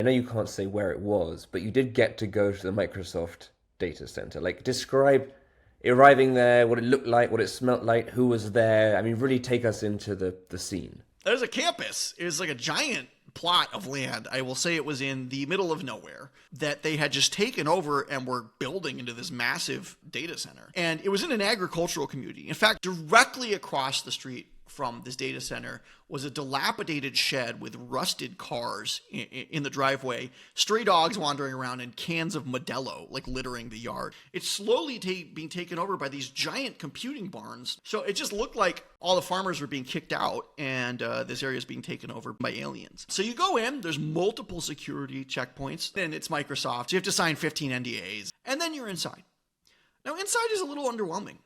I know you can't say where it was, but you did get to go to the Microsoft data center. Like, describe arriving there, what it looked like, what it smelt like, who was there. I mean, really take us into the scene. There's a campus. It was like a giant plot of land. I will say it was in the middle of nowhere that they had just taken over and were building into this massive data center. And it was in an agricultural community. In fact, directly across the street from this data center was a dilapidated shed with rusted cars in the driveway, stray dogs wandering around, and cans of Modelo like littering the yard. It's slowly being taken over by these giant computing barns. So it just looked like all the farmers were being kicked out and this area is being taken over by aliens. So you go in, there's multiple security checkpoints, and it's Microsoft. So you have to sign 15 NDAs, and then you're inside. Now, inside is a little underwhelming.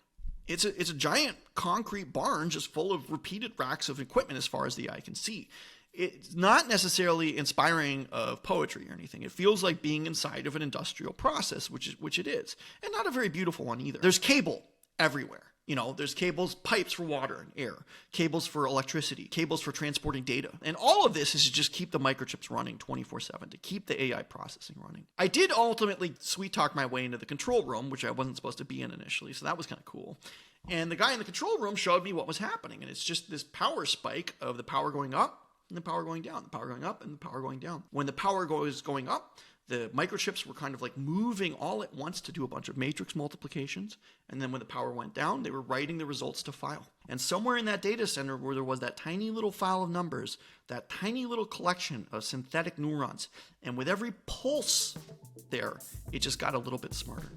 It's a giant concrete barn just full of repeated racks of equipment as far as the eye can see. It's not necessarily inspiring of poetry or anything. It feels like being inside of an industrial process, which it is, and not a very beautiful one either. There's cable everywhere. You know, there's cables, pipes for water and air, cables for electricity, cables for transporting data. And all of this is to just keep the microchips running 24/7, to keep the AI processing running. I did ultimately sweet talk my way into the control room, which I wasn't supposed to be in initially, so that was kind of cool. And the guy in the control room showed me what was happening. And it's just this power spike of the power going up and the power going down, the power going up and the power going down. When the power was going up, the microchips were kind of like moving all at once to do a bunch of matrix multiplications. And then when the power went down, they were writing the results to file. And somewhere in that data center where there was that tiny little file of numbers, that tiny little collection of synthetic neurons, and with every pulse there, it just got a little bit smarter.